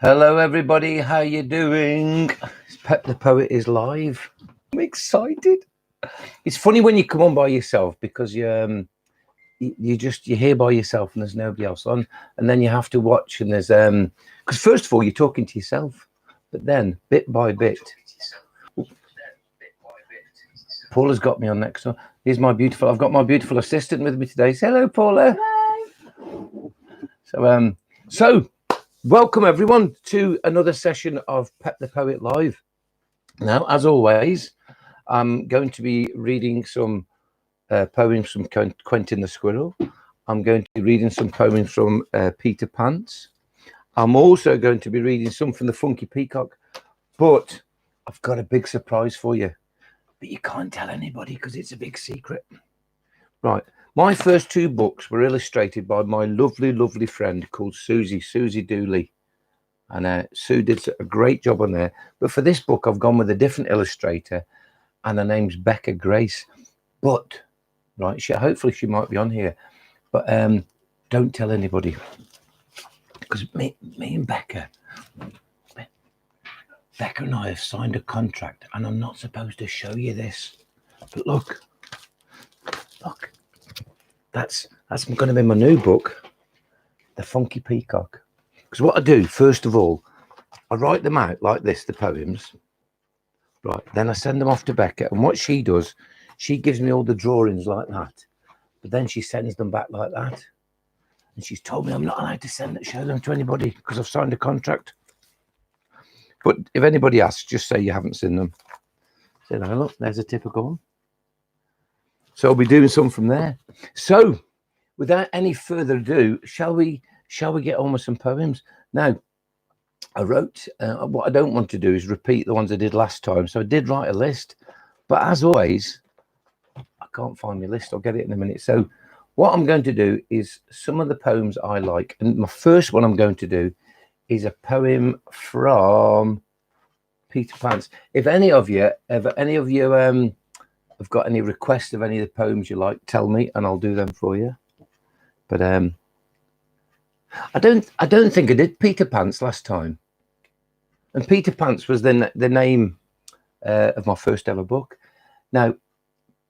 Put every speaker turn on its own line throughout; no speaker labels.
Hello everybody, how you doing? Pep the Poet is live. I'm excited. It's funny when you come on by yourself because you're here by yourself and there's nobody else on, and then you have to watch and there's because first of all you're talking to yourself, but then bit by bit. Paula's got me on next one. I've got my beautiful assistant with me today. Say hello, Paula. Hello. So welcome everyone to another session of Pep the Poet Live. Now, as always, I'm going to be reading some poems from Quentin the Squirrel. I'm going to be reading some poems from Peter Pants. I'm also going to be reading some from the Funky Peacock. But I've got a big surprise for you. But you can't tell anybody because it's a big secret. Right. My first two books were illustrated by my lovely, lovely friend called Susie Dooley. And Sue did a great job on there. But for this book, I've gone with a different illustrator. And her name's Becca Grace. But, right, hopefully she might be on here. But don't tell anybody. Because me and Becca and I have signed a contract. And I'm not supposed to show you this. But look. That's going to be my new book, The Funky Peacock. Because what I do, first of all, I write them out like this, the poems. Right, then I send them off to Becca. And what she does, she gives me all the drawings like that. But then she sends them back like that. And she's told me I'm not allowed to show them to anybody because I've signed a contract. But if anybody asks, just say you haven't seen them. Say, no, look, there's a typical one. So I'll be doing some from there. So without any further ado, shall we get on with some poems? Now, I wrote, what I don't want to do is repeat the ones I did last time. So I did write a list, but as always, I can't find my list. I'll get it in a minute. So what I'm going to do is some of the poems I like. And my first one I'm going to do is a poem from Peter Pants. If any of you have got any requests of any of the poems you like, tell me and I'll do them for you. But I don't think I did Peter Pants last time. And Peter Pants was the name of my first ever book. Now,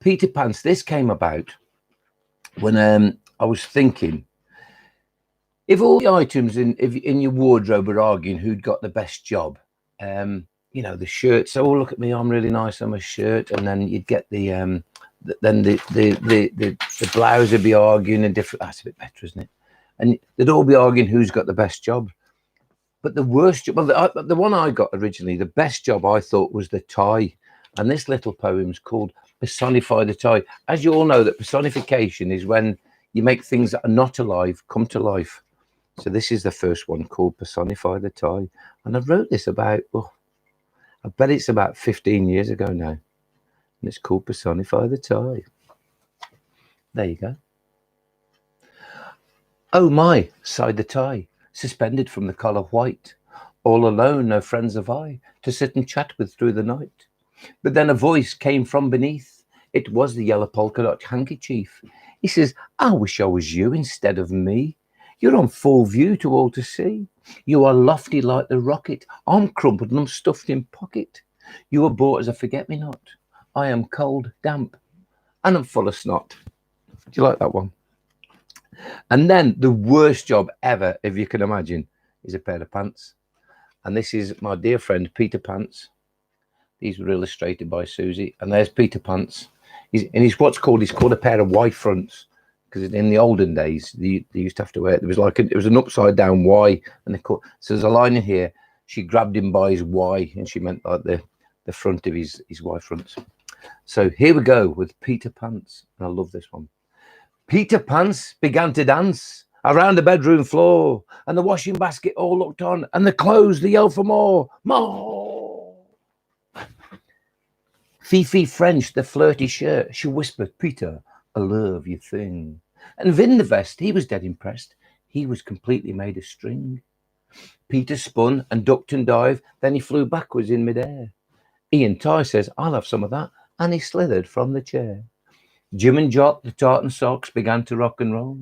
Peter Pants, this came about when I was thinking, if all the items in your wardrobe are arguing who'd got the best job, you know, the shirts. So, oh, look at me, I'm really nice on my shirt. And then you'd get the blouse would be arguing and different. That's a bit better, isn't it? And they'd all be arguing who's got the best job. But the worst job, well, the one I got originally, the best job I thought was the tie. And this little poem's called Personify the Tie. As you all know, that personification is when you make things that are not alive come to life. So this is the first one called Personify the Tie. And I wrote this about, I bet it's about 15 years ago now. And it's called Personify the Tie. There you go. Oh my, sighed the tie, suspended from the collar white. All alone, no friends have I, to sit and chat with through the night. But then a voice came from beneath. It was the yellow polka dot handkerchief. He says, I wish I was you instead of me. You're on full view to all to see. You are lofty like the rocket. I'm crumpled and I'm stuffed in pocket. You were bought as a forget-me-not. I am cold, damp, and I'm full of snot. Do you like that one? And then the worst job ever, if you can imagine, is a pair of pants. And this is my dear friend, Peter Pants. These were illustrated by Susie. And there's Peter Pants. He's called a pair of Y fronts. Because in the olden days, they used to have to wear it. It was an upside down Y, and so there's a line in here. She grabbed him by his Y, and she meant like the front of his Y fronts. So here we go with Peter Pants, and I love this one. Peter Pants began to dance around the bedroom floor, and the washing basket all looked on, and the clothes they yelled for more. Fifi French, the flirty shirt, she whispered, Peter, I love your thing. And Vin the vest, he was dead impressed. He was completely made of string. Peter spun and ducked and dived, then he flew backwards in midair. Ian Ty says, I'll have some of that, and he slithered from the chair. Jim and Jot, the tartan socks, began to rock and roll.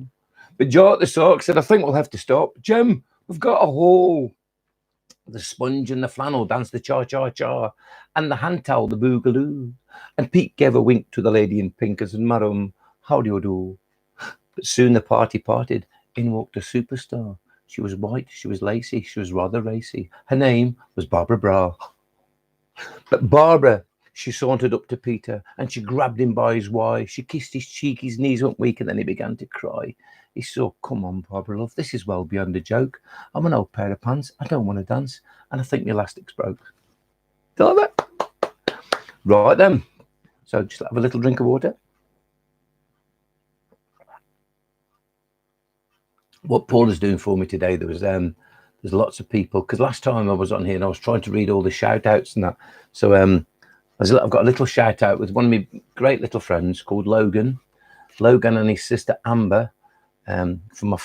But Jot the sock said, I think we'll have to stop. Jim, we've got a hole. The sponge and the flannel danced the cha-cha-cha, and the hand towel the boogaloo. And Pete gave a wink to the lady in pink as, madam, how do you do? But soon the party parted. In walked a superstar. She was white, she was lacy, she was rather racy. Her name was Barbara Bra. But Barbara, she sauntered up to Peter, and she grabbed him by his why. She kissed his cheek, his knees went weak, and then he began to cry. He said, come on, Barbara, love, this is well beyond a joke. I'm an old pair of pants, I don't want to dance, and I think my elastic's broke. Do you like that? Right then. So just have a little drink of water. What Paul is doing for me today, there's lots of people, because last time I was on here and I was trying to read all the shout outs and that. So I've got a little shout out with one of my great little friends called Logan and his sister Amber, from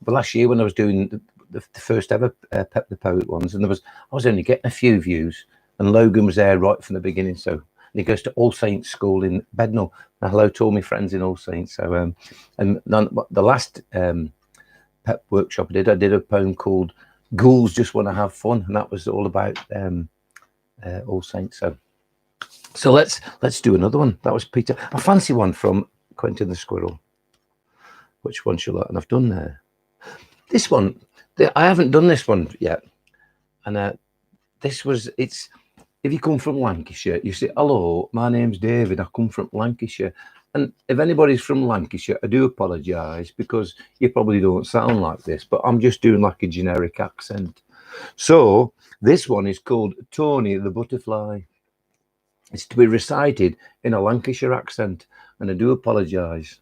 last year when I was doing the first ever Pep the Poet ones, and I was only getting a few views, and Logan was there right from the beginning. So, and he goes to All Saints School in Bednall. And hello to all my friends in All Saints. So and the last Pep workshop I did a poem called Ghouls Just Want to Have Fun, and that was all about All Saints. So let's do another one. That was Peter. I fancy one from Quentin the Squirrel. Which one shall I? And I've done there. This one, I haven't done this one yet. And it's if you come from Lancashire, you say, hello, my name's David, I come from Lancashire. And if anybody's from Lancashire, I do apologise, because you probably don't sound like this, but I'm just doing like a generic accent. So this one is called Tony the Butterfly. It's to be recited in a Lancashire accent, and I do apologise.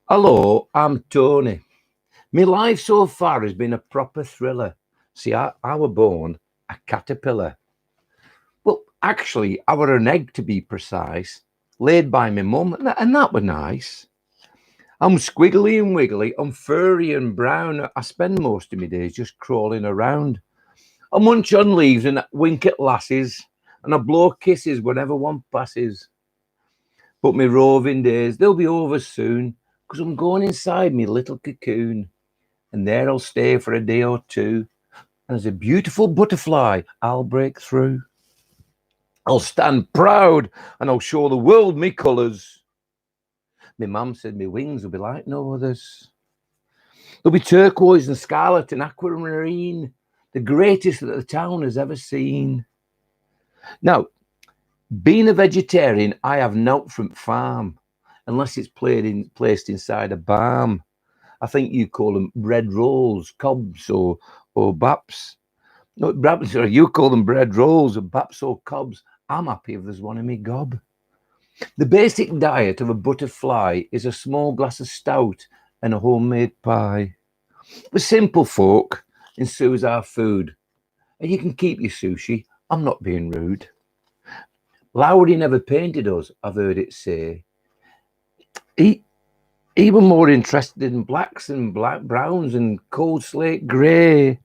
Hello, I'm Tony. My life so far has been a proper thriller. See, I were born a caterpillar. Well, actually, I were an egg to be precise, laid by my mum, and that were nice. I'm squiggly and wiggly, I'm furry and brown. I spend most of my days just crawling around. I munch on leaves and wink at lasses, and I blow kisses whenever one passes. But my roving days, they'll be over soon, because I'm going inside me little cocoon, and there I'll stay for a day or two, and as a beautiful butterfly, I'll break through. I'll stand proud, and I'll show the world me colours. My mum said my wings will be like no others. They'll be turquoise and scarlet and aquamarine, the greatest that the town has ever seen. Now, being a vegetarian, I have no front farm, unless it's placed inside a barn. I think you call them bread rolls, cobs, or baps. No, sorry, you call them bread rolls, or baps, or cobs. I'm happy if there's one in me gob. The basic diet of a butterfly is a small glass of stout and a homemade pie. We're simple folk, and so's our food. And you can keep your sushi. I'm not being rude. Lowry never painted us, I've heard it say. He were more interested in blacks and black browns and cold slate grey.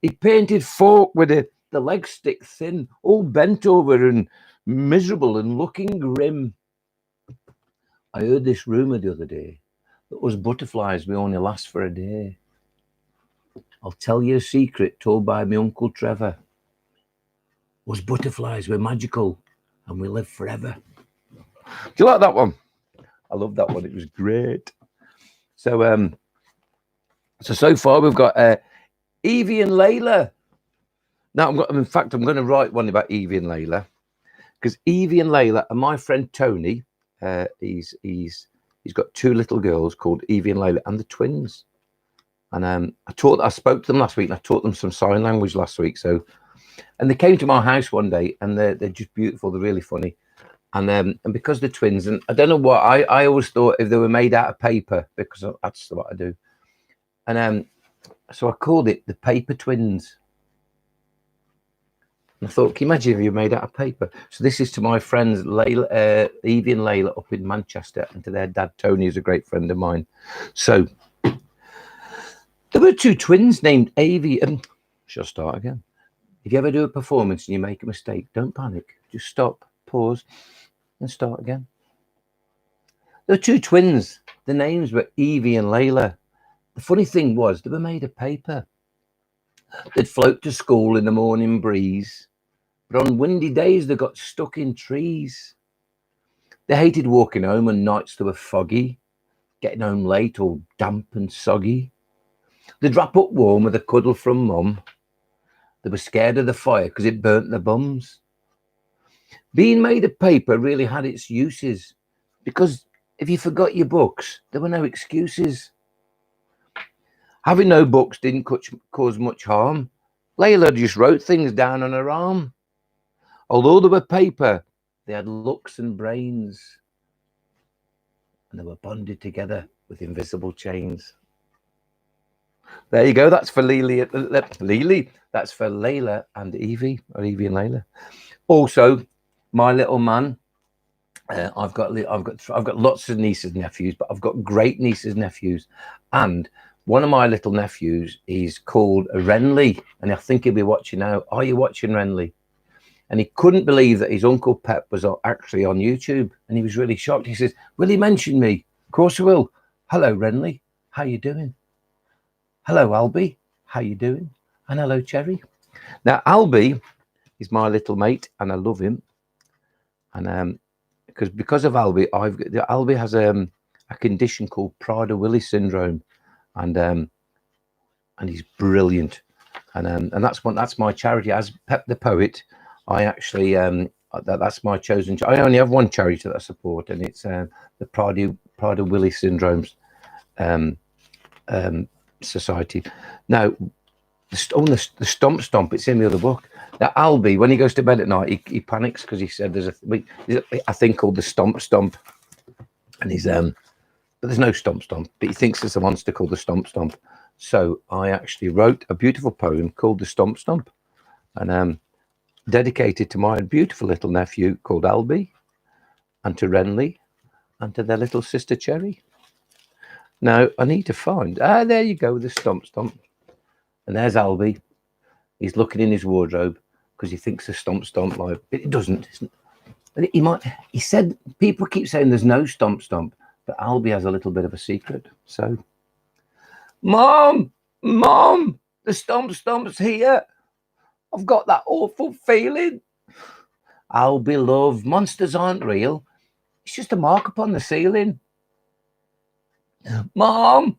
He painted folk with the legs stick thin, all bent over and miserable and looking grim. I heard this rumour the other day that us butterflies we only last for a day. I'll tell you a secret told by my Uncle Trevor. Us butterflies we're magical and we live forever. Do you like that one? I love that one. It was great. So so far we've got Evie and Layla. Now in fact I'm going to write one about Evie and Layla, because Evie and Layla and my friend Tony, he's got two little girls called Evie and Layla, and the twins. And I spoke to them last week, and I taught them some sign language last week. So, and they came to my house one day, and they're just beautiful. They're really funny. And because they're twins, and I don't know what, I always thought if they were made out of paper, because that's what I do. And so I called it the Paper Twins. And I thought, can you imagine if you were made out of paper? So this is to my friends Layla, Evie and Layla up in Manchester, and to their dad Tony, who's a great friend of mine. So there were two twins named Evie and... Shall I start again? If you ever do a performance and you make a mistake, don't panic. Just stop, pause, and start again. There were two twins. The names were Evie and Layla. The funny thing was they were made of paper. They'd float to school in the morning breeze, but on windy days they got stuck in trees. They hated walking home on nights that were foggy, getting home late all damp and soggy. They'd wrap up warm with a cuddle from mum. They were scared of the fire because it burnt their bums. Being made of paper really had its uses, because if you forgot your books, there were no excuses. Having no books didn't cause much harm. Layla just wrote things down on her arm. Although they were paper, they had looks and brains, and they were bonded together with invisible chains. There you go. That's for Lily. That's for Layla and Evie, or Evie and Layla. Also, my little man. I've got lots of nieces and nephews, but I've got great nieces and nephews, and one of my little nephews is called Renly, and I think he'll be watching now. Are you watching, Renly? And he couldn't believe that his Uncle Pep was actually on YouTube, and he was really shocked. He says, "Will he mention me?" Of course he will. Hello, Renly. How you doing? Hello, Albie. How you doing? And hello, Cherry. Now, Albie is my little mate, and I love him. And because of Albie, Albie has a condition called Prader-Willi syndrome, and he's brilliant. And that's my charity. As Pep the Poet, I actually that's my chosen. I only have one charity that I support, and it's the Prader-Willi syndromes society. Now, the stomp. It's in the other book. Now, Albie, when he goes to bed at night, he panics because he said there's a thing called the stomp, and he's but there's no stomp, but he thinks there's a monster called the stomp. So I actually wrote a beautiful poem called the Stomp, and dedicated to my beautiful little nephew called Albie, and to Renly, and to their little sister Cherry. Now I need to find. There you go, the stomp, and there's Albie. He's looking in his wardrobe because he thinks the stomp like it doesn't. He said people keep saying there's no stomp, but Albie has a little bit of a secret. So, Mom, the stomp's here. I've got that awful feeling. Albie, love, monsters aren't real. It's just a mark upon the ceiling. Mom,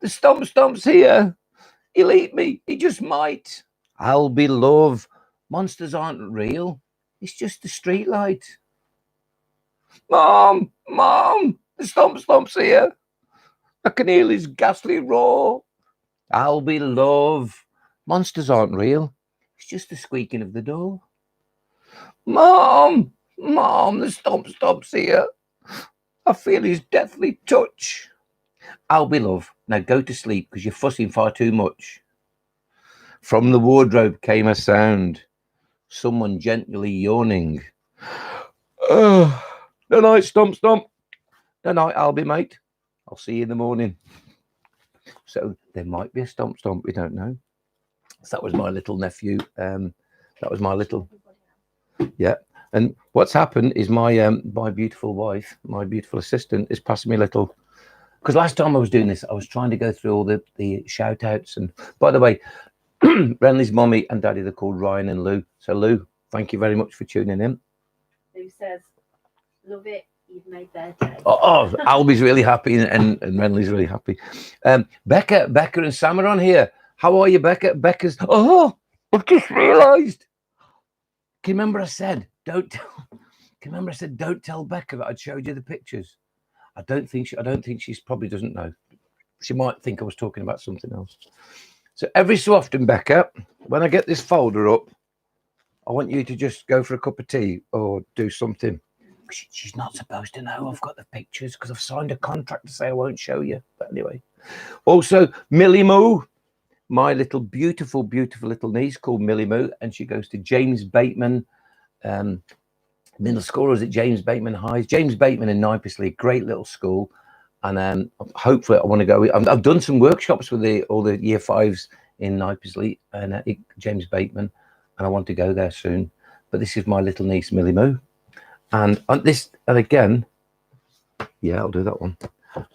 the stomp's here. He'll eat me. He just might. Albie, love, monsters aren't real. It's just the street light. Mom, the stomp's here. I can hear his ghastly roar. Albie, love, monsters aren't real. It's just the squeaking of the door. Mom, the stomp's here. I feel his deathly touch. Albie, love, now go to sleep because you're fussing far too much. From the wardrobe came a sound. Someone gently yawning. The night, stomp. The night, Albie, mate. I'll see you in the morning. So there might be a stomp. We don't know. So that was my little nephew. That was my little. Yeah. And what's happened is my beautiful wife, my beautiful assistant, is passing me a little. Because last time I was doing this, I was trying to go through all the shout outs. And by the way, Renly's mommy and daddy, they're called Ryan and Lou. So Lou, thank you very much for tuning in.
Lou says, love it. You've made their day.
Oh, Albie's really happy and Renly's really happy. Becca and Sam are on here. How are you, Becca? Becca's. Oh, I've just realised. Can you remember I said don't tell Becca that I'd showed you the pictures? I don't think she's probably doesn't know. She might think I was talking about something else. So every so often, Becca, when I get this folder up, I want you to just go for a cup of tea or do something. She's not supposed to know I've got the pictures because I've signed a contract to say I won't show you. But anyway, also Millie Moo, my little beautiful little niece called Millie Moo, and she goes to James Bateman middle school, or is it James Bateman High? James Bateman in Nypersley, great little school. And hopefully I want to go. I've done some workshops with all the year fives in Nypersley and James Bateman, and I want to go there soon. But this is my little niece Millie Moo, and again, yeah, I'll do that one.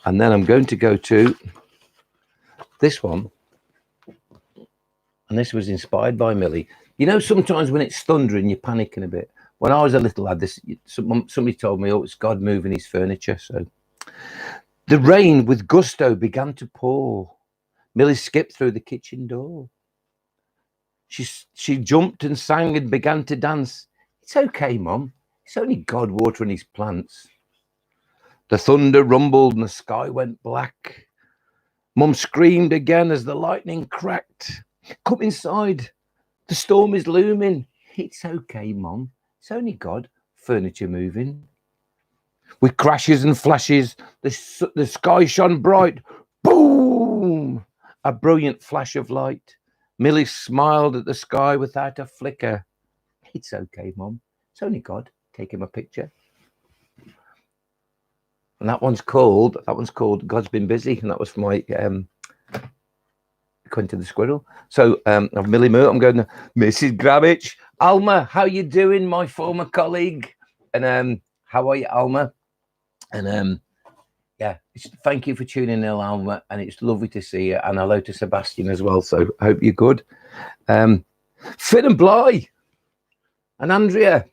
And then I'm going to go to this one. and this was inspired by Millie. You know, sometimes when it's thundering, you're panicking a bit. When I was a little lad, somebody told me, oh, it's God moving his furniture. So the rain with gusto began to pour. Millie skipped through the kitchen door. She jumped and sang and began to dance. It's okay, Mum. It's only God watering his plants. The thunder rumbled and the sky went black. Mum screamed again as the lightning cracked. Come inside. The storm is looming. It's okay, Mum. It's only God. Furniture moving. With crashes and flashes, the sky shone bright. Boom! A brilliant flash of light. Millie smiled at the sky without a flicker. It's okay, Mum. It's only God. Take him a picture. And that one's called God's Been Busy. And that was from my Quentin the Squirrel. So I've Millie Moore. I'm going to Mrs. Grabbage. Alma, how you doing, my former colleague? And how are you, Alma? And yeah, thank you for tuning in, Alma. And it's lovely to see you. And hello to Sebastian as well. So I hope you're good. Finn and Bly and Andrea.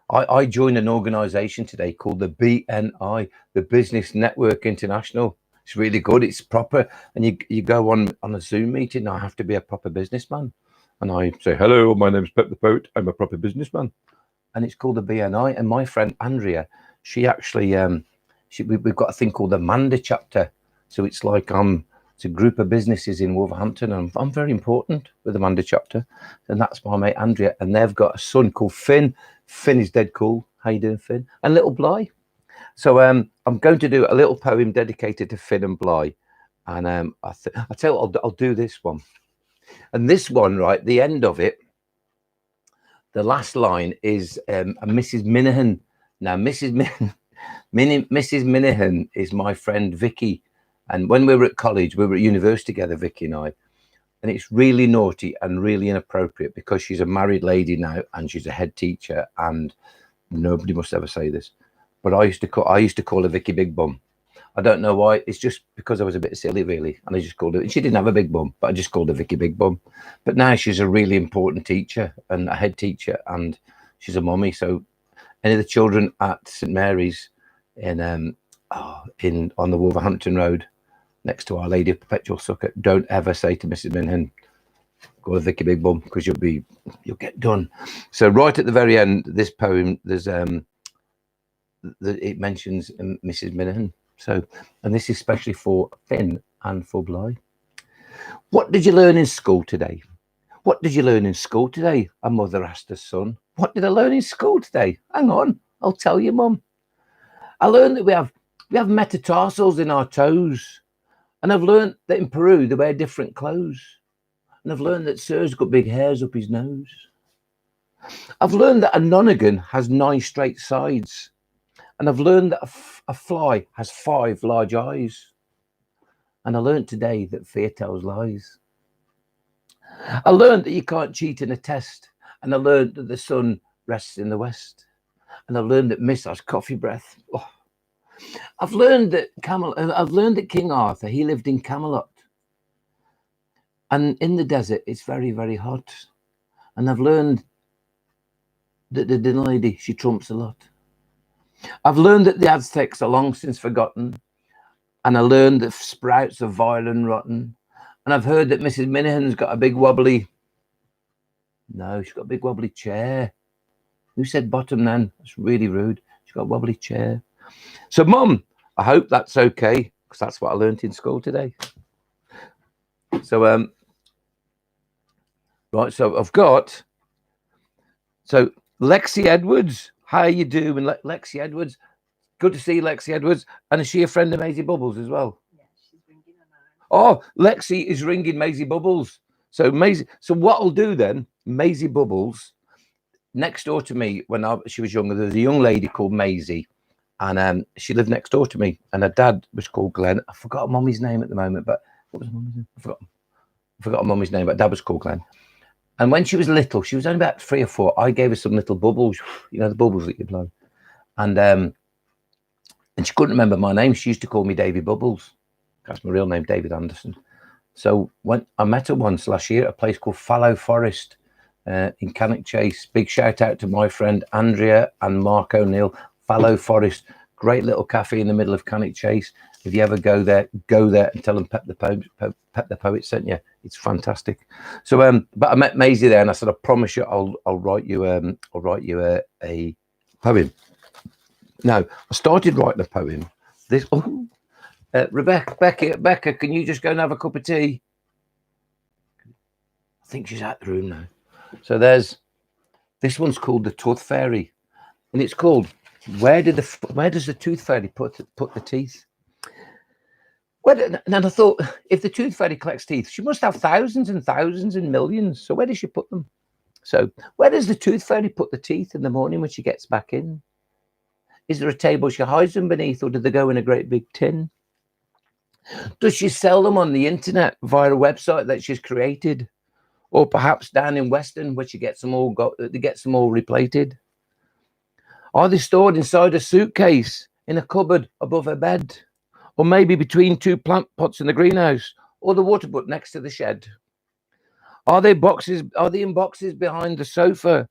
I joined an organisation today called the BNI, the Business Network International. It's really good. It's proper. And you go on a Zoom meeting. I have to be a proper businessman. And I say, hello, my name's Pep the Poet. I'm a proper businessman. And it's called the BNI. And my friend Andrea, she actually, we've got a thing called the Manda Chapter. So it's like it's a group of businesses in Wolverhampton. And I'm very important with the Manda Chapter. And that's my mate Andrea. And they've got a son called Finn. Finn is dead cool. How you doing, Finn? And little Bly. So I'm going to do a little poem dedicated to Finn and Bly. And I tell you what, I'll do this one. And this one, right, the end of it, the last line is a Mrs. Minahan. Now, Mrs. Minahan is my friend Vicky. And when we were at college, we were at university together, Vicky and I. And it's really naughty and really inappropriate because she's a married lady now and she's a head teacher. And nobody must ever say this. But I used to call her Vicky Big Bum. I don't know why. It's just because I was a bit silly, really. And I just called her. And she didn't have a big bum, but I just called her Vicky Big Bum. But now she's a really important teacher and a head teacher. And she's a mummy. So any of the children at St. Mary's on the Wolverhampton Road, next to Our Lady of Perpetual Succor, don't ever say to Mrs. Minhan, go to Vicky Big Bum, because you'll get done. So right at the very end, this poem, there's it mentions Mrs. Minahan. So, and this is especially for Finn and for Bly. What did you learn in school today? What did you learn in school today? A mother asked her son. What did I learn in school today? Hang on, I'll tell you, Mum. I learned that we have metatarsals in our toes. And I've learned that in Peru, they wear different clothes. And I've learned that Sir's got big hairs up his nose. I've learned that a nonagon has 9 straight sides. And I've learned that a fly has 5 large eyes. And I learned today that fear tells lies. I learned that you can't cheat in a test. And I learned that the sun rests in the west. And I learned that Miss has coffee breath. Oh. I've learned that King Arthur, he lived in Camelot. And in the desert, it's very, very hot. And I've learned that the dinner lady, she trumps a lot. I've learned that the Aztecs are long since forgotten. And I learned that sprouts are vile and rotten. And I've heard that Mrs. Minahan's got a big wobbly... No, she's got a big wobbly chair. Who said bottom then? That's really rude. She's got a wobbly chair. So, Mum, I hope that's okay, because that's what I learned in school today. So, right, so I've got... So, Lexi Edwards. How are you doing, Lexi Edwards? Good to see Lexi Edwards. And is she a friend of Maisie Bubbles as well?
Yeah, she's ringing her now.
Oh, Lexi is ringing Maisie Bubbles. So what I'll do then, Maisie Bubbles, next door to me when she was younger, there was a young lady called Maisie, and she lived next door to me, and her dad was called Glenn. I forgot Mummy's name at the moment, but what was Mummy's name? I forgot Mummy's name, but Dad was called Glenn. And when she was little, she was only about 3 or 4, I gave her some little bubbles, you know, the bubbles that you blow. And she couldn't remember my name. She used to call me Davy Bubbles. That's my real name, David Anderson. So when I met her once last year at a place called Fallow Forest in Cannock Chase. Big shout out to my friend Andrea and Mark O'Neill. Fallow Forest, great little cafe in the middle of Cannock Chase. If you ever go there and tell them Pep the Poet sent you. It's fantastic. So but I met Maisie there, and I said, I promise you, I'll write you a poem. Now I started writing a poem. This Becca, can you just go and have a cup of tea? I think she's out the room now. So there's this one's called the Tooth Fairy, and it's called where does the Tooth Fairy put the teeth? And I thought, if the Tooth Fairy collects teeth, she must have thousands and thousands and millions. So where does she put them? So where does the Tooth Fairy put the teeth in the morning when she gets back in? Is there a table she hides them beneath, or do they go in a great big tin? Does she sell them on the internet via a website that she's created? Or perhaps down in Weston, where she gets them all replated? Are they stored inside a suitcase, in a cupboard above her bed? Or maybe between two plant pots in the greenhouse, or the water butt next to the shed? Are they in boxes behind the sofa,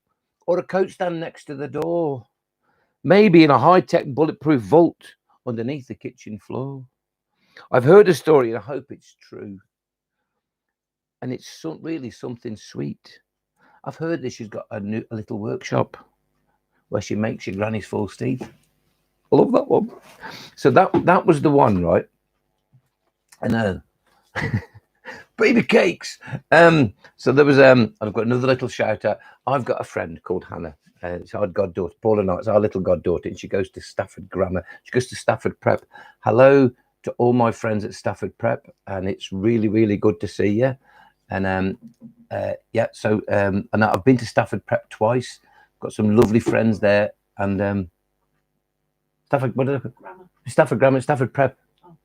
or a coat stand next to the door? Maybe in a high-tech bulletproof vault underneath the kitchen floor? I've heard a story, and I hope it's true. And it's really something sweet. I've heard that she's got a little workshop where she makes your granny's false teeth. I love that one. So that was the one, right? And baby cakes. So there was I've got another little shout out. I've got a friend called Hannah. It's our goddaughter, Paula Knight. It's our little goddaughter, and she goes to Stafford Grammar. She goes to Stafford Prep. Hello to all my friends at Stafford Prep, and it's really, really good to see you. And yeah, so and I've been to Stafford Prep twice. Got some lovely friends there, and Stafford Grammar, Stafford Prep. Oh.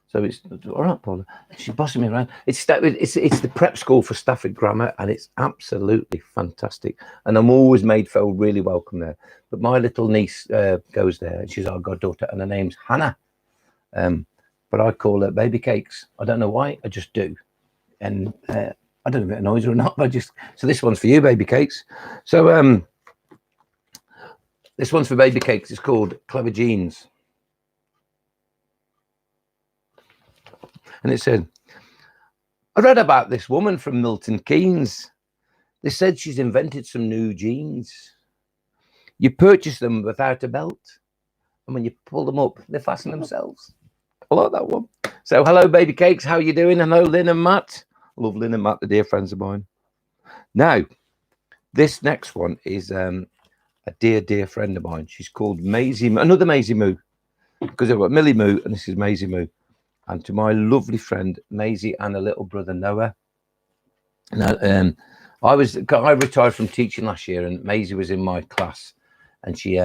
So it's all right, Paula. She's bossing me around. It's the prep school for Stafford Grammar, and it's absolutely fantastic. And I'm always made feel really welcome there. But my little niece goes there, and she's our goddaughter, and her name's Hannah. But I call her Baby Cakes. I don't know why, I just do. And I don't know if it annoys her or not, but so this one's for you, Baby Cakes. So this one's for Baby Cakes. It's called Clever Jeans. And it said, I read about this woman from Milton Keynes. They said she's invented some new jeans. You purchase them without a belt, and when you pull them up, they fasten themselves. I like that one. So hello, Baby Cakes. How are you doing? Hello, Lynn and Matt. I love Lynn and Matt, the dear friends of mine. Now, this next one is a dear friend of mine. She's called Maisie, another Maisie Moo, because I've got Millie Moo and this is Maisie Moo. And to my lovely friend Maisie and her little brother Noah. Now, I retired from teaching last year, and Maisie was in my class, and she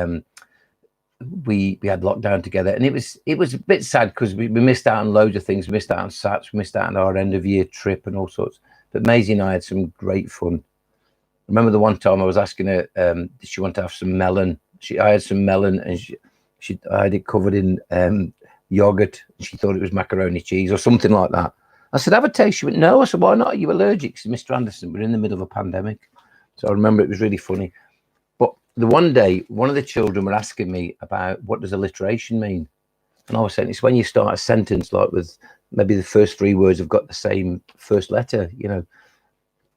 we had lockdown together, and it was a bit sad because we missed out on loads of things. We missed out on SATs, we missed out on our end of year trip and all sorts. But Maisie and I had some great fun. I remember the one time I was asking her, did she want to have some melon? I had some melon, and I had it covered in yogurt. She thought it was macaroni cheese or something like that. I said, have a taste. She went, no. I said, why not? Are you allergic? She said, Mr. Anderson, we're in the middle of a pandemic. So I remember it was really funny. But the one day, one of the children were asking me about what does alliteration mean? And I was saying, it's when you start a sentence like with maybe the first three words have got the same first letter, you know.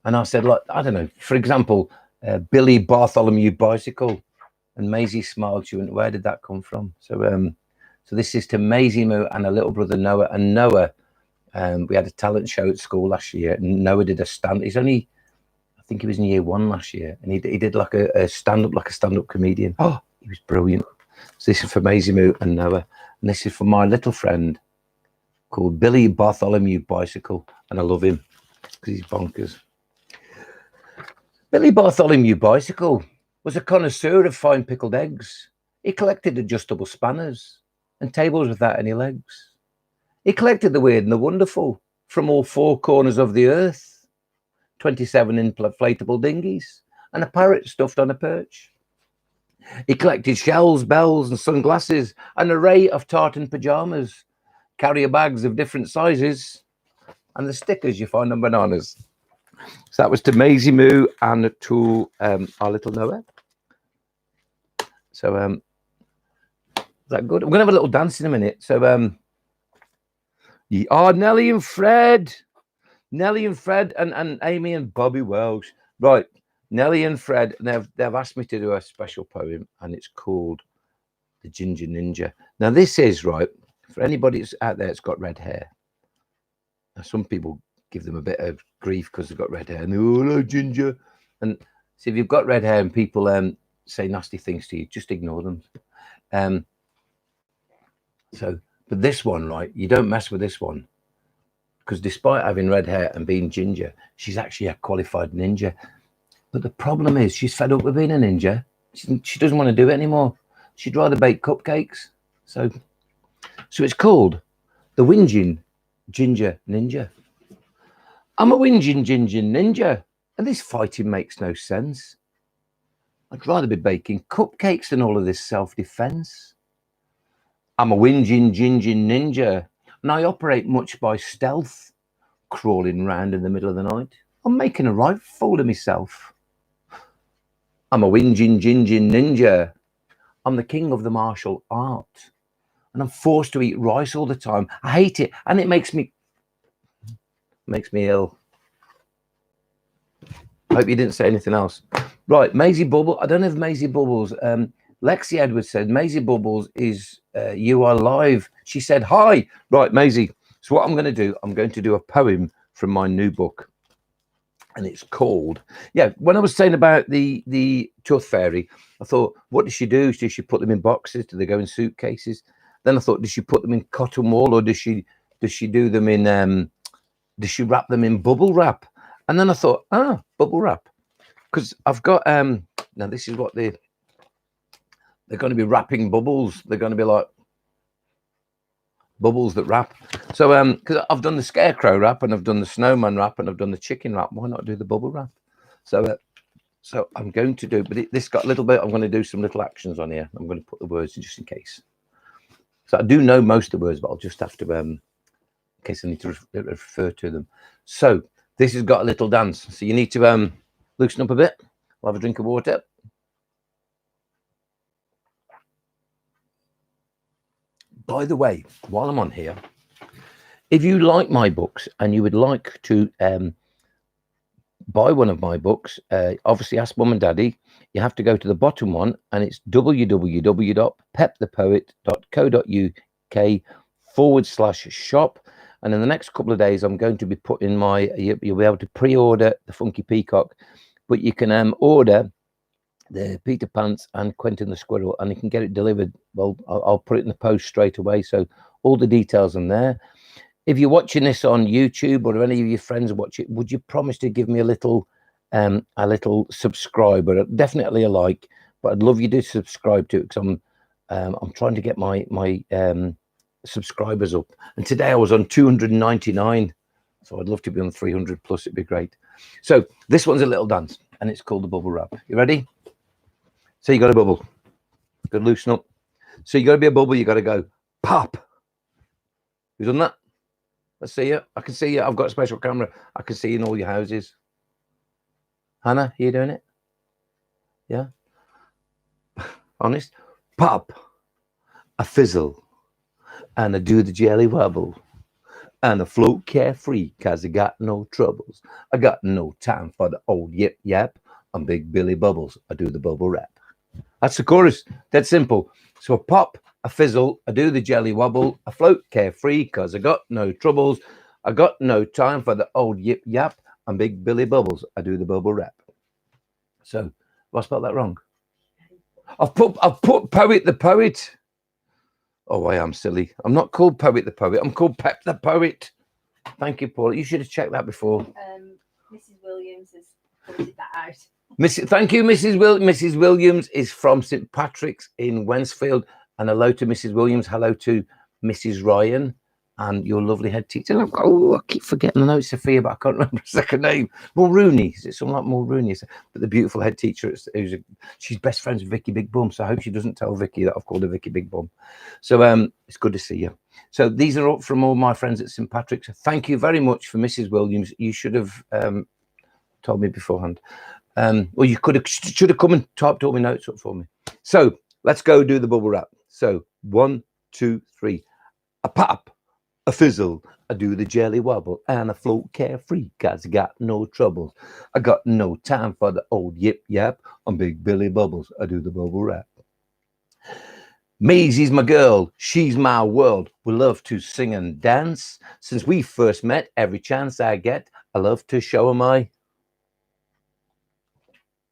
And I said, like, I don't know, for example, Billy Bartholomew Bicycle. And Maisie smiled. She went, where did that come from? So so this is to Maisie Moo and her little brother Noah. And Noah, we had a talent show at school last year, and Noah did a stand. He's only, I think he was in year one last year, and he did like a stand-up, like a stand-up comedian. Oh, he was brilliant. So this is for Maisie Moo and Noah, and this is for my little friend called Billy Bartholomew Bicycle, and I love him because he's bonkers. Billy Bartholomew Bicycle was a connoisseur of fine pickled eggs. He collected adjustable spanners and tables without any legs. He collected the weird and the wonderful from all four corners of the earth. 27 inflatable dinghies and a parrot stuffed on a perch. He collected shells, bells and sunglasses, an array of tartan pajamas, carrier bags of different sizes, and the stickers you find on bananas. So that was to Maisie Moo and to our little Noah. So is that good? We're gonna have a little dance in a minute. So Nelly and Fred and Amy and Bobby Welsh. Right, Nelly and Fred, they've asked me to do a special poem, and it's called The Ginger Ninja. Now this is right for anybody that's out there that's got red hair. Now some people give them a bit of grief because they've got red hair and they're all like ginger. And so if you've got red hair and people say nasty things to you, just ignore them. But this one, right, you don't mess with this one, because despite having red hair and being ginger, she's actually a qualified ninja. But the problem is she's fed up with being a ninja. She doesn't want to do it anymore. She'd rather bake cupcakes. So it's called the Whingin Ginger Ninja. I'm a whinging ginger ninja, and this fighting makes no sense. I'd rather be baking cupcakes than all of this self-defense. I'm a whinging ginger ninja, and I operate much by stealth, crawling round in the middle of the night. I'm making a right fool of myself. I'm a whinging ginger ninja. I'm the king of the martial art, and I'm forced to eat rice all the time. I hate it, and it makes me ill. I hope you didn't say anything else. Right, Maisie Bubble. I don't know if Maisie Bubbles. Lexi Edwards said Maisie Bubbles is you are live. She said hi. Right, Maisie. So what I'm going to do, I'm going to do a poem from my new book, and it's called. Yeah, when I was saying about the Tooth Fairy, I thought, what does she do? Does she put them in boxes? Do they go in suitcases? Then I thought, does she put them in cotton wool, or does she do them in does she wrap them in bubble wrap? And then I thought, bubble wrap, because I've got now this is what they're going to be wrapping bubbles. They're going to be like bubbles that wrap. So because I've done the scarecrow wrap, and I've done the snowman wrap, and I've done the chicken wrap, why not do the bubble wrap? So so I'm going to do, but this got a little bit. I'm going to do some little actions on here. I'm going to put the words in just in case. So I do know most of the words, but I'll just have to in case I need to refer to them. So this has got a little dance. So you need to loosen up a bit. I'll have a drink of water. By the way, while I'm on here, if you like my books and you would like to buy one of my books, obviously Ask Mum and Daddy, you have to go to the bottom one, and it's www.pepthepoet.co.uk/shop. And in the next couple of days, I'm going to be putting you'll be able to pre-order the Funky Peacock, but you can order the Peter Pants and Quentin the Squirrel, and you can get it delivered. Well, I'll put it in the post straight away. So all the details are there. If you're watching this on YouTube, or if any of your friends watch it, would you promise to give me a little subscribe, or definitely a like? But I'd love you to subscribe to it, because I'm trying to get my subscribers up, and today I was on 299, so I'd love to be on 300 plus. It'd be great. So this one's a little dance, and it's called the bubble wrap. You ready? So you got a bubble, got to loosen up. So you got to be a bubble. You got to go pop. Who's done that? Let's see you. I can see you. I've got a special camera. I can see you in all your houses. Hannah, are you doing it? Yeah. Honest. Pop. A fizzle. And I do the jelly wobble. And I float carefree, cause I got no troubles. I got no time for the old yip yap. I'm Big Billy Bubbles. I do the bubble wrap. That's the chorus. That's simple. So I pop, I fizzle, I do the jelly wobble, I float carefree, cause I got no troubles. I got no time for the old yip yap. I'm Big Billy Bubbles. I do the bubble wrap. So have I spelled that wrong? I've put Poet the Poet. Oh, I am silly. I'm not called Poet the Poet. I'm called Pep the Poet. Thank you, Paul. You should have checked that before.
Mrs. Williams has pointed that out.
Thank you, Mrs. Mrs. Williams is from St. Patrick's in Wensfield. And hello to Mrs. Williams. Hello to Mrs. Ryan and your lovely head teacher. Oh, I keep forgetting. I know it's Sophia, but I can't remember her second name. Mulrooney. Is it something like Mulrooney? But the beautiful head teacher, she's best friends with Vicky Big Bum. So I hope she doesn't tell Vicky that I've called her Vicky Big Bum. So it's good to see you. So these are up from all my friends at St. Patrick's. Thank you very much for Mrs. Williams. You should have told me beforehand. Well, you should have come and typed all my notes up for me. So let's go do the bubble wrap. So 1, 2, 3. A pop, a fizzle, I do the jelly wobble, and I float carefree, 'cause I got no troubles. I got no time for the old yip yap. I'm Big Billy Bubbles. I do the bubble wrap. Maisie's my girl, she's my world. We love to sing and dance. Since we first met, every chance I get, I love to show her my...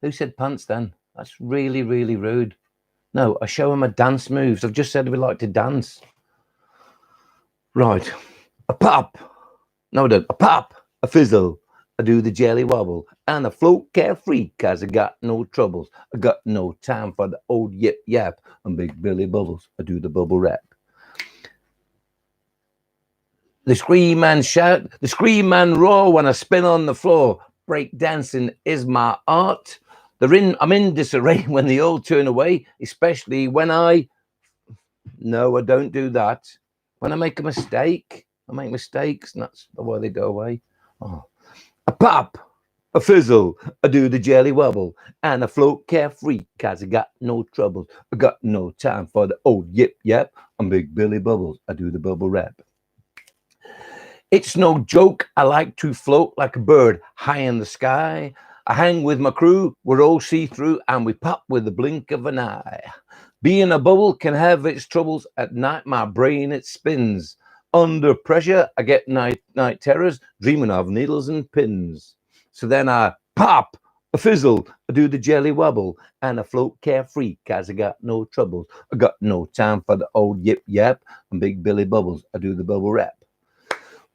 Who said pants then? That's really, really rude. No, I show her my dance moves. I've just said we like to dance. Right. A pop. No, I don't. A pop, a fizzle. I do the jelly wobble, and I float carefree, 'cause I got no troubles. I got no time for the old yip yap. I'm Big Billy Bubbles. I do the bubble wrap. The scream and shout, the scream and roar when I spin on the floor. Break dancing is my art. I'm in disarray when they all turn away, especially when no, I don't do that. When I make a mistake, I make mistakes, and that's why they go away. Oh. A pop, a fizzle, I do the jelly wobble, and I float carefree, 'cause I got no troubles. I got no time for the old yip yap. I'm Big Billy Bubbles. I do the bubble wrap. It's no joke, I like to float like a bird high in the sky. I hang with my crew, we're all see-through, and we pop with the blink of an eye. Being a bubble can have its troubles. At night, my brain, it spins. Under pressure, I get night terrors, dreaming of needles and pins. So then I pop, a fizzle, I do the jelly wobble, and I float carefree, 'cause I got no troubles. I got no time for the old yip yap. I'm Big Billy Bubbles. I do the bubble wrap.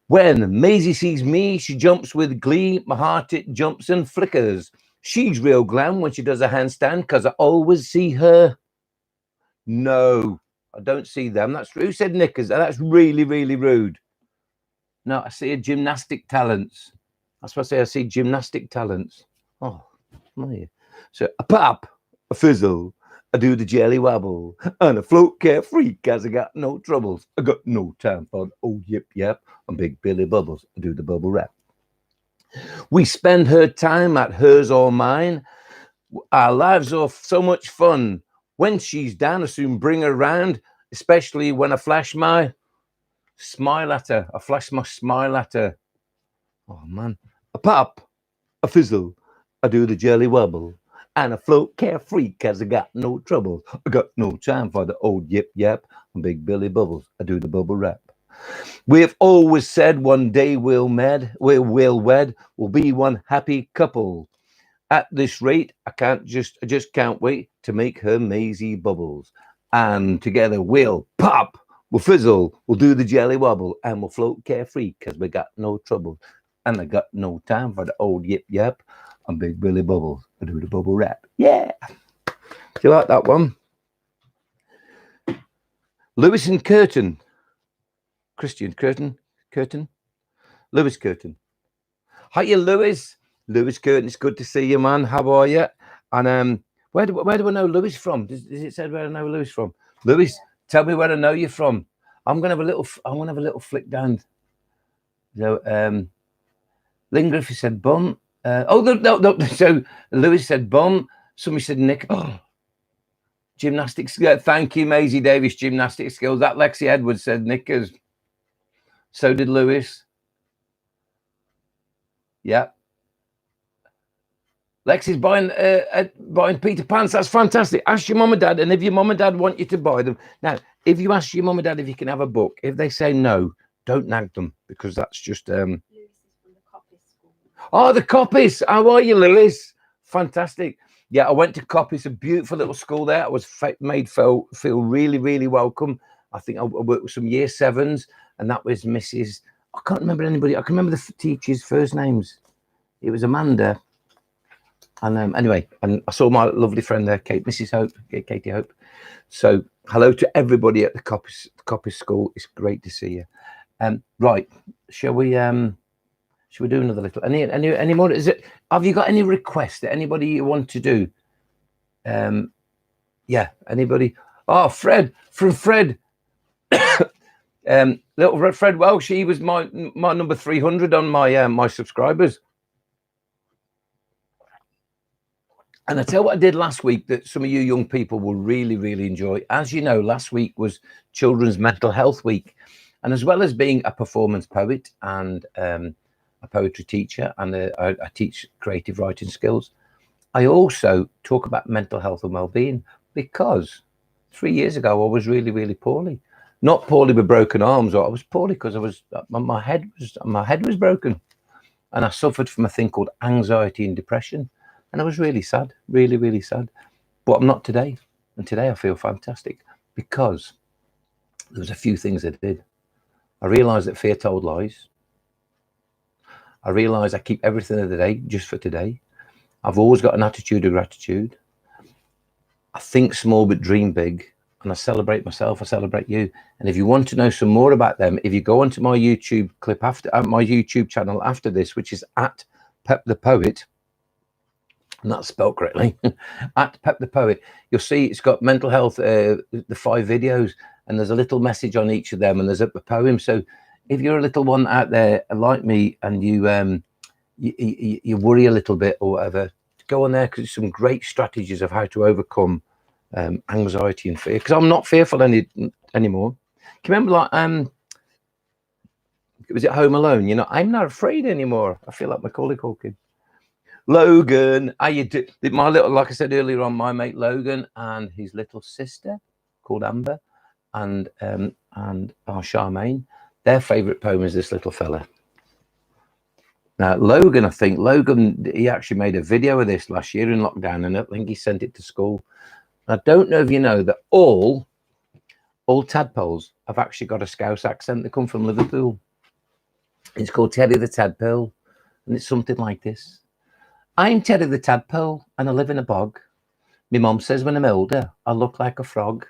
When Maisie sees me, she jumps with glee. My heart, it jumps and flickers. She's real glam when she does a handstand, 'cause I always see her. No, I don't see them. That's who said knickers. That's really, really rude. No, I see a gymnastic talents. That's what I say. I see gymnastic talents. Oh, my. So a pop, a fizzle, I do the jelly wobble, and I float carefree, 'cause I got no troubles. I got no time for the old yip yap. I'm Big Billy Bubbles. I do the bubble wrap. We spend her time at hers or mine. Our lives are so much fun. When she's down, I soon bring her round, especially when I flash my smile at her. I flash my smile at her. Oh, man. A pop, a fizzle, I do the jelly wobble, and I float carefree, 'cause I got no trouble. I got no time for the old yip yap. I'm Big Billy Bubbles. I do the bubble wrap. We've always said one day we'll wed, we'll be one happy couple. At this rate, I just can't wait to make her Maisie Bubbles. And together we'll pop, we'll fizzle, we'll do the jelly wobble, and we'll float carefree, 'cause we got no trouble. And I got no time for the old yip yap. I'm Big Billy Bubbles. I do the bubble wrap. Yeah. Do you like that one? Lewis and Curtin. Christian Curtin. Lewis Curtin. Hiya, Lewis. Lewis Curtin, it's good to see you, man. How are you? And where do I know Lewis from? Does it say where I know Lewis from? Lewis, tell me where I know you from. I'm gonna have a little flick down. So Lynn Griffith said bum. No. So Lewis said bum. Somebody said Nick. Oh, gymnastics. Thank you, Maisie Davis. Gymnastic skills. That Lexi Edwards said knickers. So did Lewis. Yeah. Lexi's buying Peter Pants. That's fantastic. Ask your mum and dad, and if your mum and dad want you to buy them. Now, if you ask your mum and dad if you can have a book, if they say no, don't nag them, because that's just
Lewis is from the Coppice School.
Oh, the Coppice. How are you, Lewis? Fantastic. Yeah, I went to Coppice, a beautiful little school there. I was made feel really, really welcome. I think I worked with some year 7s, and that was Mrs. I can't remember anybody. I can remember the teachers' first names. It was Amanda. And anyway, and I saw my lovely friend there, Mrs. Hope, Katie Hope. So hello to everybody at the Coppice School. It's great to see you. Right, shall we do another little? Any more? Is it? Have you got any requests that anybody you want to do? Yeah, anybody? Oh, Fred from Fred. Little Red Fred Welsh. He was my number 300 on my my subscribers. And I tell you what I did last week that some of you young people will really, really enjoy. As you know, last week was Children's Mental Health Week. And as well as being a performance poet and a poetry teacher, and I teach creative writing skills, I also talk about mental health and well-being, because 3 years ago I was really, really poorly. Not poorly with broken arms, or I was poorly because I was my head was broken, and I suffered from a thing called anxiety and depression. And I was really sad, really, really sad. But I'm not today. And today I feel fantastic, because there was a few things I did. I realised that fear told lies. I realised I keep everything of the day just for today. I've always got an attitude of gratitude. I think small but dream big. And I celebrate myself, I celebrate you. And if you want to know some more about them, if you go onto my YouTube clip after my YouTube channel after this, which is at Pep the Poet, and that's spelled correctly, at Pep the Poet, you'll see it's got mental health, the 5 videos, and there's a little message on each of them, and there's a poem. So if you're a little one out there like me, and you worry a little bit or whatever, go on there, because there's some great strategies of how to overcome anxiety and fear. Because I'm not fearful anymore. Can you remember, like, was it Home Alone? You know, I'm not afraid anymore. I feel like Macaulay Culkin. Logan, how you do? My little, like I said earlier on, my mate Logan and his little sister called Amber, and Charmaine, their favourite poem is this little fella. Now Logan, I think he actually made a video of this last year in lockdown, and I think he sent it to school. I don't know if you know that all tadpoles have actually got a Scouse accent. They come from Liverpool. It's called Teddy the Tadpole, and it's something like this. I'm Teddy the Tadpole, and I live in a bog. My mum says when I'm older, I look like a frog.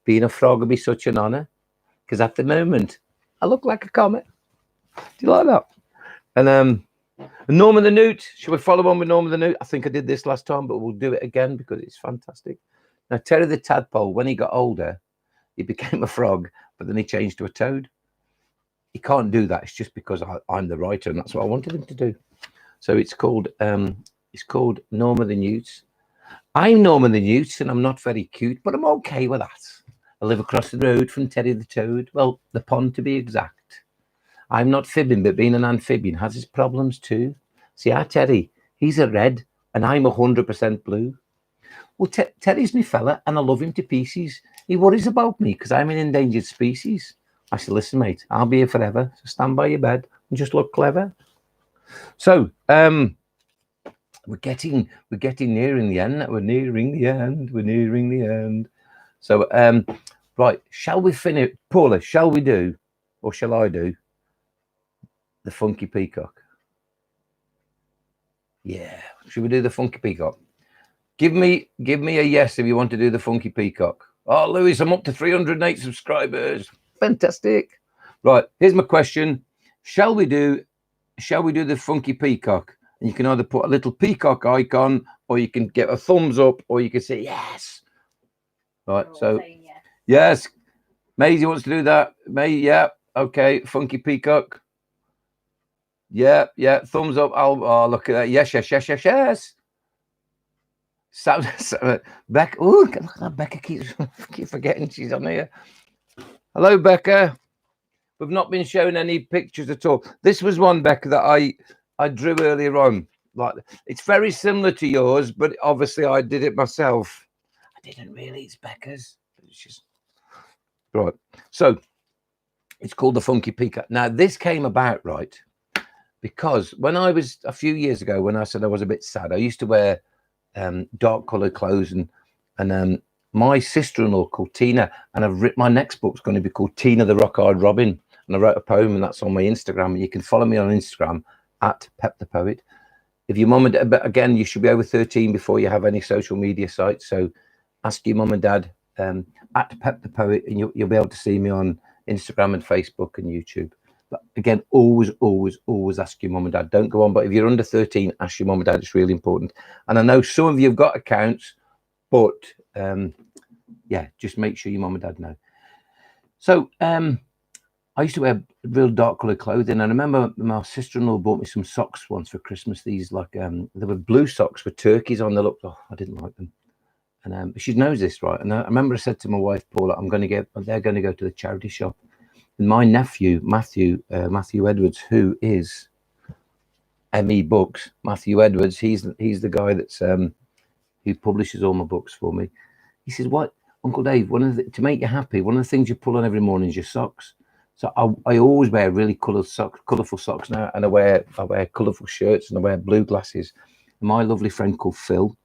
Being a frog would be such an honour, because at the moment, I look like a comet. Do you like that? And Norman the Newt. Should we follow on with Norman the Newt? I think I did this last time, but we'll do it again because it's fantastic. Now, Teddy the Tadpole, when he got older, he became a frog, but then he changed to a toad. He can't do that. It's just because I'm the writer, and that's what I wanted him to do. So it's called Norman the Newt. I'm Norman the Newt, and I'm not very cute, but I'm okay with that. I live across the road from Teddy the Toad. Well, the pond to be exact. I'm not fibbing, but being an amphibian has its problems too. See, our Teddy, he's a red, and I'm 100% blue. Well, Teddy's my fella, and I love him to pieces. He worries about me because I'm an endangered species. I said, listen, mate, I'll be here forever. So stand by your bed and just look clever. So we're getting nearing the end. We're nearing the end. So right, shall we finish, Paula? Shall we do, or shall I do the Funky Peacock? Yeah, should we do the Funky Peacock? Give me a yes if you want to do the Funky Peacock. Oh, Lewis, I'm up to 308 subscribers. Fantastic. Right, here's my question. Shall we do the Funky Peacock? And you can either put a little peacock icon, or you can get a thumbs up, or you can say yes. Right, so yes. Maisie wants to do that. May, yeah, okay. Funky Peacock. Yeah, thumbs up. Oh, look at that. Yes. So Becca, oh, look at that. Becca keeps forgetting she's on here. Hello, Becca. We've not been shown any pictures at all. This was one, Becca, that I drew earlier on. Like, it's very similar to yours, but obviously I did it myself. I didn't really. It's Becca's. It's just right. So it's called the Funky Peacock. Now this came about, right, because when I was a few years ago, when I said I was a bit sad, I used to wear dark coloured clothes, and my sister-in-law called Tina, and I've written my next book's going to be called Tina the Rock-Eyed Robin, and I wrote a poem, and that's on my Instagram. You can follow me on Instagram at Pep the Poet. If your mum and dad, but again, you should be over 13 before you have any social media sites. So ask your mum and dad at Pep the Poet, and you'll be able to see me on Instagram and Facebook and YouTube. But again, always ask your mum and dad. Don't go on, but if you're under 13, ask your mum and dad. It's really important. And I know some of you have got accounts, but yeah, just make sure your mum and dad know. So I used to wear real dark coloured clothing, and I remember my sister-in-law bought me some socks once for Christmas. These like they were blue socks with turkeys on. They looked, oh, I didn't like them. And she knows this, right? And I remember I said to my wife, Paula, they're going to go to the charity shop. And my nephew, Matthew Edwards, who is ME Books, Matthew Edwards, he's the guy that's who publishes all my books for me. He says, "What, Uncle Dave? To make you happy, one of the things you pull on every morning is your socks." So I always wear really colourful socks now, and I wear colourful shirts, and I wear blue glasses. And my lovely friend called Phil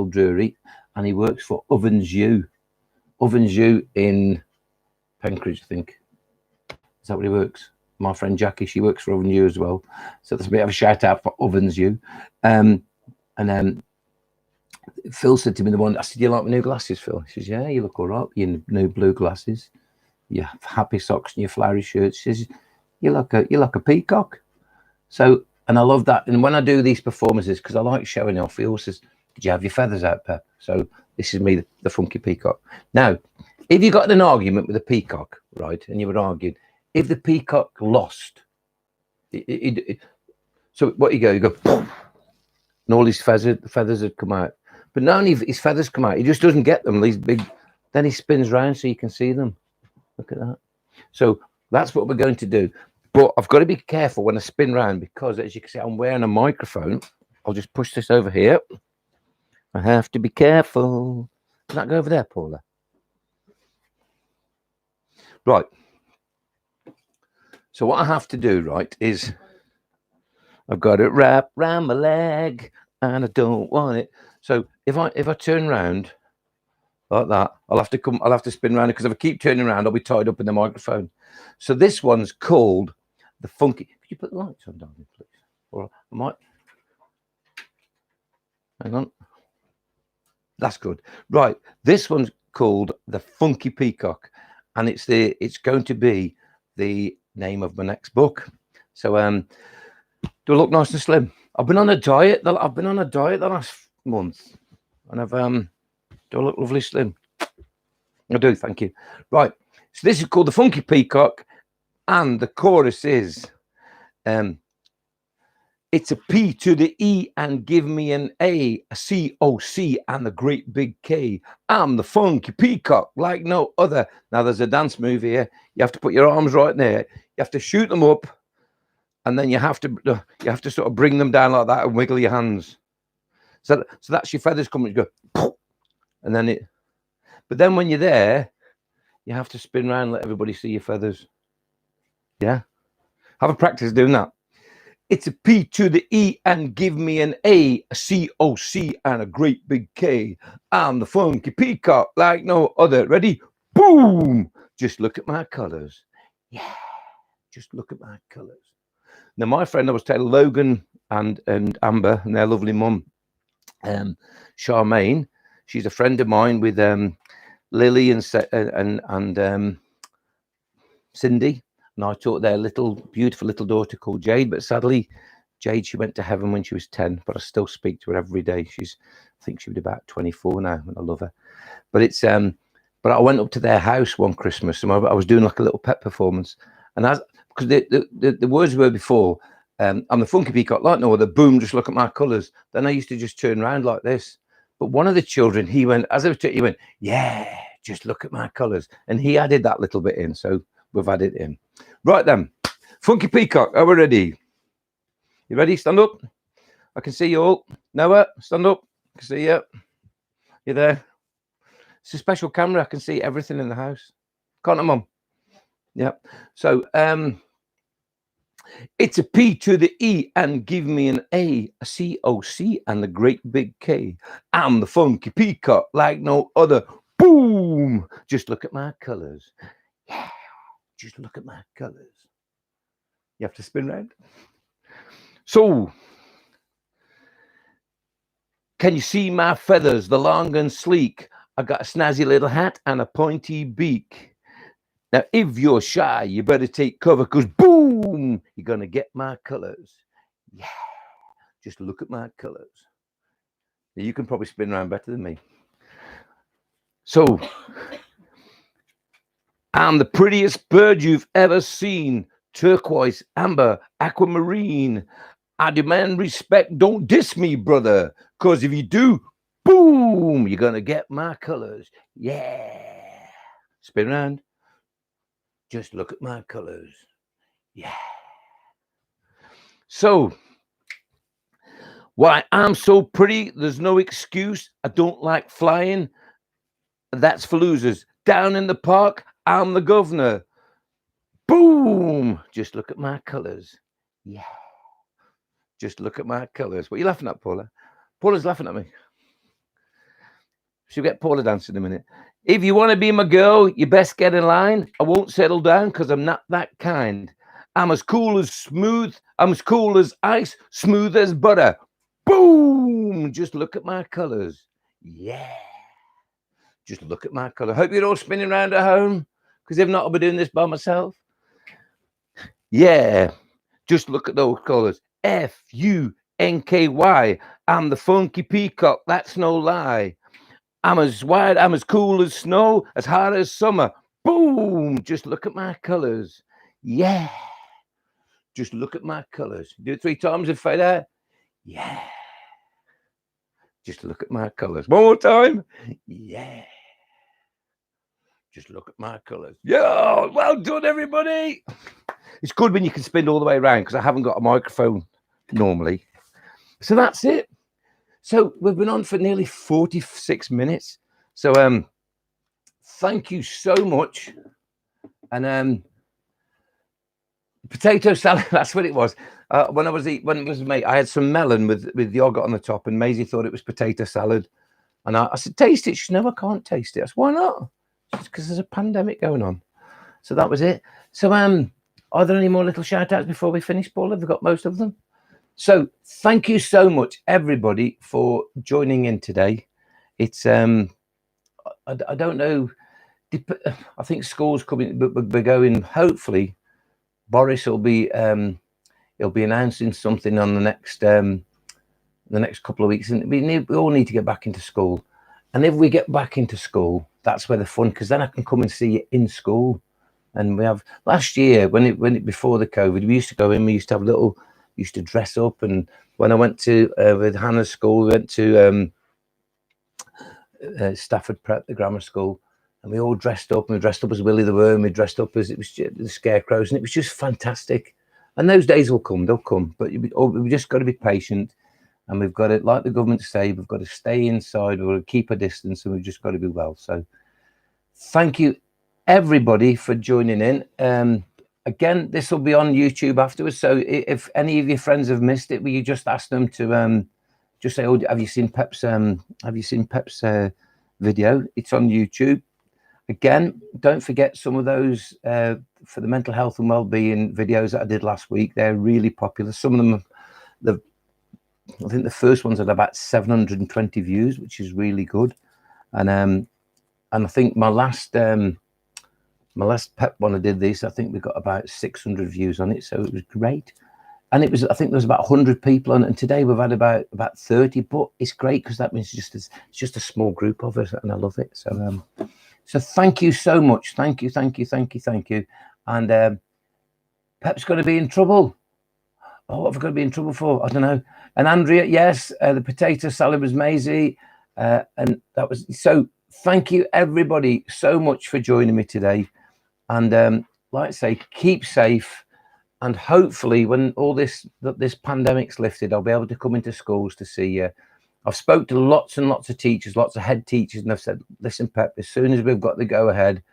Drury, and he works for Ovens U in Penkridge, I think. Is that where he works? My friend Jackie, she works for Ovens U as well. So there's a bit of a shout out for Ovens U. And then Phil said to me I said, "You like my new glasses, Phil?" He says, "Yeah, you look all right. Your new blue glasses, your happy socks and your flowery shirts." He says, "You look a peacock." So, and I love that. And when I do these performances, because I like showing off, he always says, "Did you have your feathers out, Pep?" So this is me, the Funky Peacock. Now, if you got in an argument with a peacock, right, and you were arguing, if the peacock lost, so what you go, and all his feathers had come out. But not only his feathers come out, he just doesn't get them. These big, then he spins round so you can see them. Look at that. So that's what we're going to do. But I've got to be careful when I spin round, because as you can see, I'm wearing a microphone. I'll just push this over here. I have to be careful. Can that go over there, Paula? Right. So what I have to do, right, is I've got it wrapped round my leg, and I don't want it. So if I turn round like that, I'll have to spin around, because if I keep turning around, I'll be tied up in the microphone. So this one's called the Funky. Could you put the lights on, darling, please? Or I might. Hang on. That's good. Right. This one's called the Funky Peacock, and it's going to be the name of my next book. So do I look nice and slim? I've been on a diet. the last month, and do I look lovely slim? I do, thank you. Right, so this is called the Funky Peacock, and the chorus is it's a P to the E and give me an A C-O-C and the great big K. I'm the Funky Peacock like no other. Now there's a dance move here. You have to put your arms right there. You have to shoot them up, and then you have to sort of bring them down like that and wiggle your hands. So that's your feathers coming. You go, and then it. But then when you're there, you have to spin around and let everybody see your feathers. Yeah, have a practice doing that. It's a P to the E and give me an A C-O-C and a great big K. I'm the Funky Peacock like no other. Ready? Boom! Just look at my colours. Yeah, just look at my colours. Now, my friend, I was telling Logan and Amber and their lovely mum, Charmaine. She's a friend of mine with Lily and Cindy. And I taught their beautiful little daughter called Jade. But sadly, Jade, she went to heaven when she was 10. But I still speak to her every day. I think she was about 24 now, and I love her. But it's but I went up to their house one Christmas, and I was doing like a little pep performance. And because the words were before, I'm the Funky Peacock, like no other. Boom, just look at my colours. Then I used to just turn around like this. But one of the children, he went, yeah, just look at my colours. And he added that little bit in. So we've added in. Right then, Funky Peacock, are we ready? You ready? Stand up. I can see you all. Noah, stand up. I can see you. You there? It's a special camera. I can see everything in the house. Can't I, Mum? Yeah. So it's a P to the E and give me an A C-O-C and the great big K. I'm the Funky Peacock like no other. Boom! Just look at my colours. Yeah. Just look at my colours. You have to spin round. So, can you see my feathers? The long and sleek. I got a snazzy little hat and a pointy beak. Now, if you're shy, you better take cover, because boom, you're going to get my colors. Yeah, just look at my colors. You can probably spin around better than me. So, I'm the prettiest bird you've ever seen. Turquoise, amber, aquamarine. I demand respect. Don't diss me, brother, because if you do, boom, you're going to get my colors. Yeah. Spin around. Just look at my colors. Yeah. So, why I'm so pretty, there's no excuse. I don't like flying. That's for losers. Down in the park, I'm the governor. Boom! Just look at my colors. Yeah. Just look at my colors. What are you laughing at, Paula? Paula's laughing at me. She'll get Paula dancing in a minute. If you want to be my girl, you best get in line. I won't settle down because I'm not that kind. I'm as cool as smooth. I'm as cool as ice, smooth as butter. Boom! Just look at my colors. Yeah. Just look at my color. Hope you're all spinning around at home, because if not, I'll be doing this by myself. Yeah. Just look at those colors. Funky. I'm the Funky Peacock. That's no lie. I'm as wide, I'm as cool as snow, as hot as summer. Boom! Just look at my colors. Yeah. Just look at my colors. Do it 3 times and fade out. Yeah. Just look at my colors. One more time. Yeah. Just look at my colors. Yeah. Well done, everybody. It's good when you can spin all the way around, because I haven't got a microphone normally. So that's it. So we've been on for nearly 46 minutes. So thank you so much. And potato salad, that's what it was. When it was made, I had some melon with yogurt on the top, and Maisie thought it was potato salad. And I said, taste it. She said, no, I can't taste it. I said, why not? Because there's a pandemic going on. So that was it. So are there any more little shout outs before we finish, Paul? Have we got most of them? So thank you so much, everybody, for joining in today. It's I don't know. I think school's coming, but we're going. Hopefully, Boris will be he'll be announcing something on the next couple of weeks, and we all need to get back into school. And if we get back into school, that's where the fun, because then I can come and see you in school. And we have last year when it before the COVID, we used to go in. We used to have used to dress up. And when I went to with Hannah's school, we went to Stafford Prep, the grammar school, and we all dressed up. And we dressed up as Willy the Worm. We dressed up as the scarecrows, and it was just fantastic. And those days will come; they'll come. But we just got to be patient, and we've got to, like the government say, we've got to stay inside. We've got to keep a distance, and we've just got to be well. So, thank you, everybody, for joining in. Again, this will be on YouTube afterwards. So if any of your friends have missed it, will you just ask them to just say, "Oh, have you seen Pep's video? It's on YouTube." Again, don't forget some of those for the mental health and well-being videos that I did last week. They're really popular. Some of them, I think the first one's had about 720 views, which is really good. And I think my last Pep one I did this, I think we got about 600 views on it, so it was great. And I think there was about 100 people on it, and today we've had about 30. But it's great because that means it's just a small group of us, and I love it. So thank you so much. Thank you. And Pep's going to be in trouble. Oh, what have I got to be in trouble for? I don't know. And Andrea, yes, the potato salad was Maisie, and that was so. Thank you, everybody, so much for joining me today. And like I say, keep safe. And hopefully when all this pandemic's lifted, I'll be able to come into schools to see you. I've spoke to lots and lots of teachers, lots of head teachers, and I've said, listen, Pep, as soon as we've got the go ahead,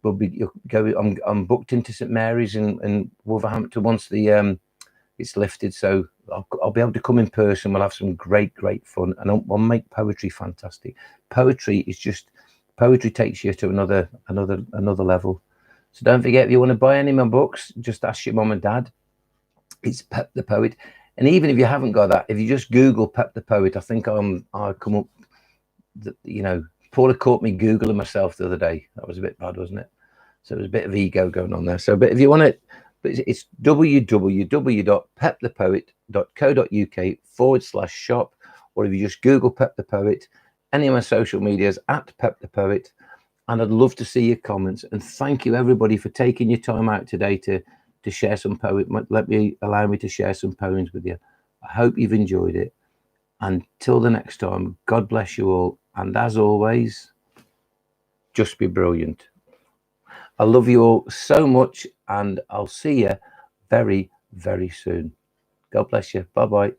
I'm booked into St Mary's in Wolverhampton once it's lifted. So I'll be able to come in person. We'll have some great fun, and I'll make poetry fantastic. Poetry takes you to another level. So don't forget, if you want to buy any of my books, just ask your mum and dad. It's Pep the Poet. And even if you haven't got that, if you just Google Pep the Poet, I think I'll come up. Paula caught me Googling myself the other day. That was a bit bad, wasn't it? So there's a bit of ego going on there. So, but if you want it, it's www.pepthepoet.co.uk/shop, or if you just Google Pep the Poet, any of my social medias at Pep the Poet. And I'd love to see your comments. And thank you everybody for taking your time out today to share some allow me to share some poems with you. I hope you've enjoyed it. Until the next time, God bless you all. And as always, just be brilliant. I love you all so much, and I'll see you very, very soon. God bless you. Bye-bye.